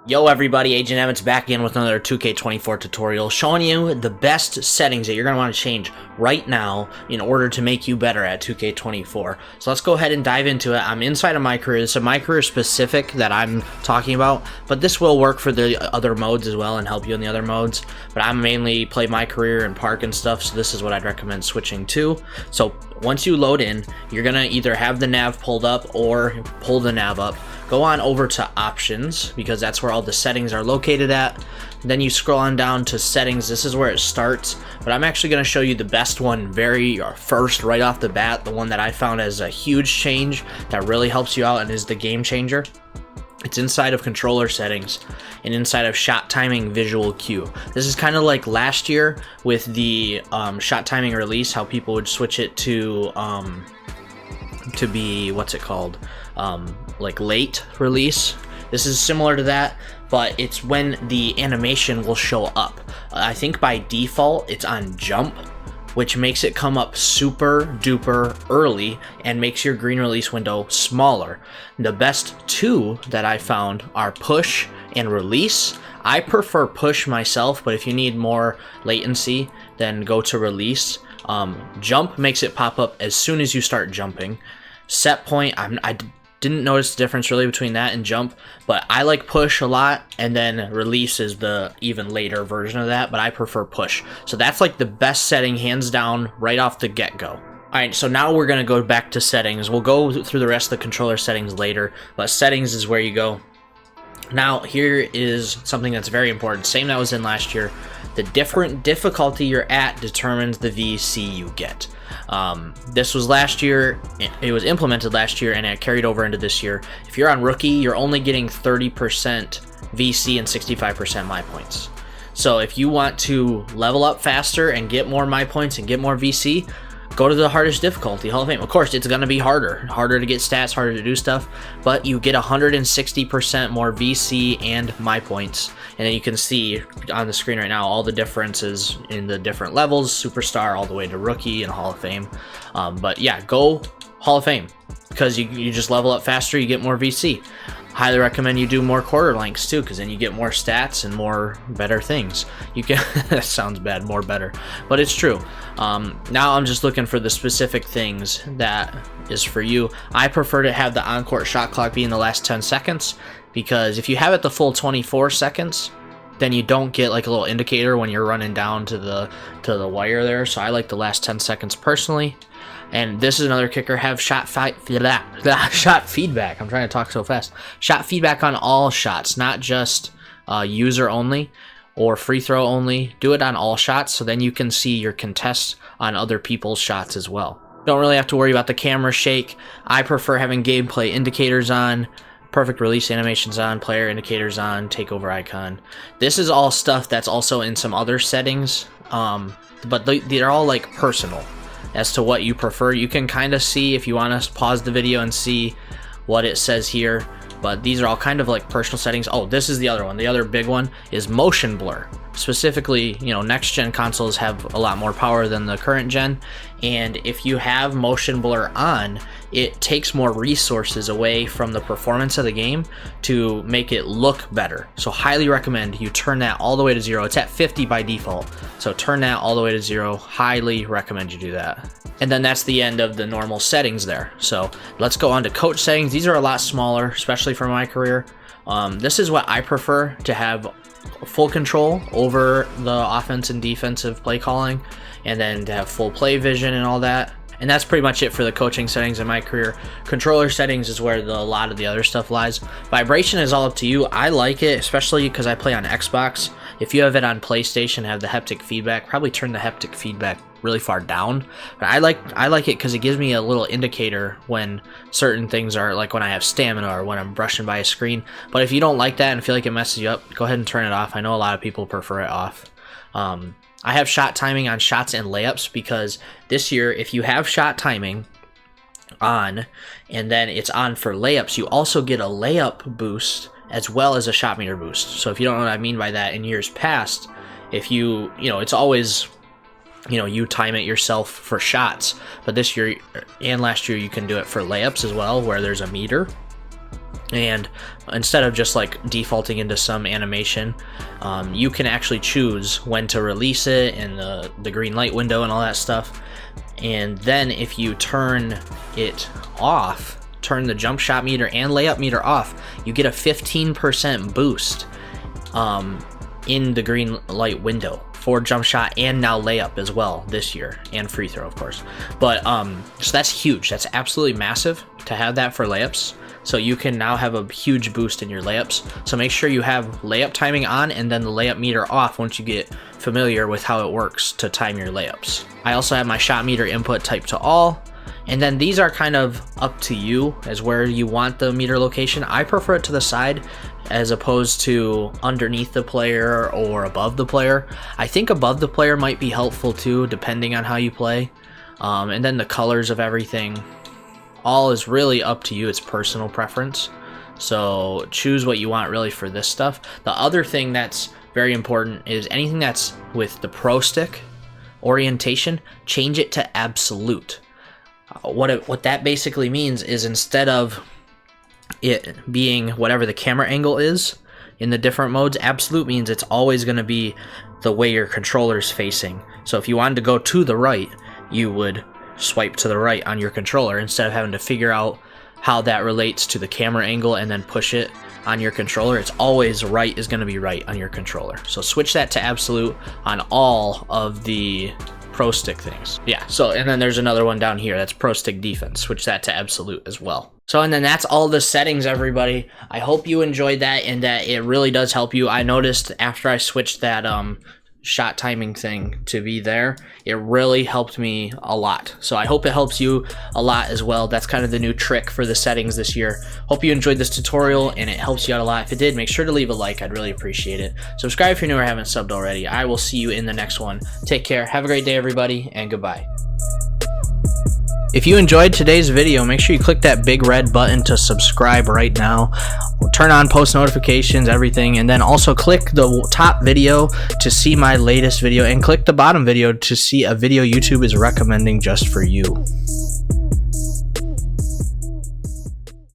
Yo everybody, AgentNemitz back again with another 2K24 tutorial showing you the best settings that you're going to want to change right now in order to make you better at 2K24. So let's go ahead and dive into it. I'm inside of MyCareer. It's a MyCareer specific that I'm talking about, but this will work for the other modes as well and help you in the other modes. But I mainly play MyCareer and Park and stuff, so this is what I'd recommend switching to. So once you load in, you're going to either have the nav pulled up or pull the nav up. Go on over to options because that's where all the settings are located at. Then you scroll on down to settings. This is where it starts, but I'm actually going to show you the best one very first right off the bat, the one that I found as a huge change that really helps you out and is the game changer. It's inside of controller settings and inside of shot timing visual cue. This is kind of like last year with the shot timing release, how people would switch it to be, what's it called, like late release. This is similar to that, but it's when the animation will show up. I think by default it's on jump, which makes it come up super duper early and makes your green release window smaller. The best two that I found are push and release. I prefer push myself, but if you need more latency, then go to release. Jump makes it pop up as soon as you start jumping. Set point, I didn't notice the difference really between that and jump, but I like push a lot, and then release is the even later version of that, but I prefer push. So that's like the best setting hands down right off the get-go. Alright, so now we're going to go back to settings. We'll go through the rest of the controller settings later, but settings is where you go. Now here is something that's very important, same that was in last year. The different difficulty you're at determines the VC you get. This was last year, it was implemented last year, and it carried over into this year. If you're on rookie, you're only getting 30% VC and 65% my points. So if you want to level up faster and get more my points and get more VC, go to the hardest difficulty, Hall of Fame. Of course, it's going to be harder to get stats, harder to do stuff, but you get 160% more VC and my points. And then you can see on the screen right now all the differences in the different levels, Superstar all the way to Rookie and Hall of Fame. But yeah, go Hall of Fame because you just level up faster, you get more VC. Highly recommend you do more quarter lengths too, because then you get more stats and more better things. You can that sounds bad, more better, but it's true. Now I'm just looking for the specific things that is for you. I prefer to have the on-court shot clock be in the last 10 seconds because if you have it the full 24 seconds, then you don't get like a little indicator when you're running down to the wire there. So I like the last 10 seconds personally. And this is another kicker, have shot feedback. I'm trying to talk so fast. Shot feedback on all shots, not just user only or free throw only. Do it on all shots so then you can see your contest on other people's shots as well. Don't really have to worry about the camera shake. I prefer having gameplay indicators on, perfect release animations on, player indicators on, takeover icon. This is all stuff that's also in some other settings, but they're all like personal. As to what you prefer, you can kind of see if you want to pause the video and see what it says here, but these are all kind of like personal settings. Oh, this is the other one. The other big one is motion blur. Specifically, you know, next gen consoles have a lot more power than the current gen, and if you have motion blur on, it takes more resources away from the performance of the game to make it look better. So highly recommend you turn that all the way to 0. It's at 50 by default, so turn that all the way to 0. Highly recommend you do that. And then that's the end of the normal settings there. So let's go on to coach settings. These are a lot smaller, especially for MyCareer. This is what I prefer, to have full control over the offense and defensive play calling, and then to have full play vision and all that. And that's pretty much it for the coaching settings in MyCareer. Controller settings is where a lot of the other stuff lies. Vibration is all up to you. I like it, especially because I play on Xbox. If you have it on PlayStation, have the haptic feedback, probably turn the haptic feedback really far down. But I like it because it gives me a little indicator when certain things are, like when I have stamina or when I'm brushing by a screen. But if you don't like that and feel like it messes you up, go ahead and turn it off. I know a lot of people prefer it off. I have shot timing on shots and layups because this year, if you have shot timing on and then it's on for layups, you also get a layup boost as well as a shot meter boost. So if you don't know what I mean by that, in years past, if you know, it's always, you know, you time it yourself for shots, but this year and last year you can do it for layups as well, where there's a meter. And instead of just like defaulting into some animation, you can actually choose when to release it and the green light window and all that stuff. And then if you turn it off, turn the jump shot meter and layup meter off, you get a 15% boost in the green light window for jump shot and now layup as well this year, and free throw of course. But so that's huge. That's absolutely massive to have that for layups. So you can now have a huge boost in your layups. So make sure you have layup timing on and then the layup meter off once you get familiar with how it works to time your layups. I also have my shot meter input typed to all. And then these are kind of up to you as where you want the meter location. I prefer it to the side as opposed to underneath the player or above the player. I think above the player might be helpful too, depending on how you play. And then the colors of everything. All is really up to you. It's personal preference. So choose what you want really for this stuff. The other thing that's very important is anything that's with the Pro Stick orientation, change it to absolute. What that basically means is instead of it being whatever the camera angle is in the different modes, absolute means it's always going to be the way your controller's facing. So if you wanted to go to the right, you would swipe to the right on your controller instead of having to figure out how that relates to the camera angle and then push it on your controller. It's always right is going to be right on your controller. So switch that to absolute on all of the Pro Stick things. Yeah, so and then there's another one down here that's Pro Stick defense. Switch that to absolute as well. So and then that's all the settings, everybody. I hope you enjoyed that and that it really does help you. I noticed after I switched that shot timing thing to be there, it really helped me a lot. So I hope it helps you a lot as well. That's kind of the new trick for the settings this year. Hope you enjoyed this tutorial and it helps you out a lot. If it did, make sure to leave a like. I'd really appreciate it. Subscribe if you're new or haven't subbed already. I will see you in the next one. Take care. Have a great day, everybody, and goodbye. If you enjoyed today's video, make sure you click that big red button to subscribe right now. Turn on post notifications, everything, and then also click the top video to see my latest video and click the bottom video to see a video YouTube is recommending just for you.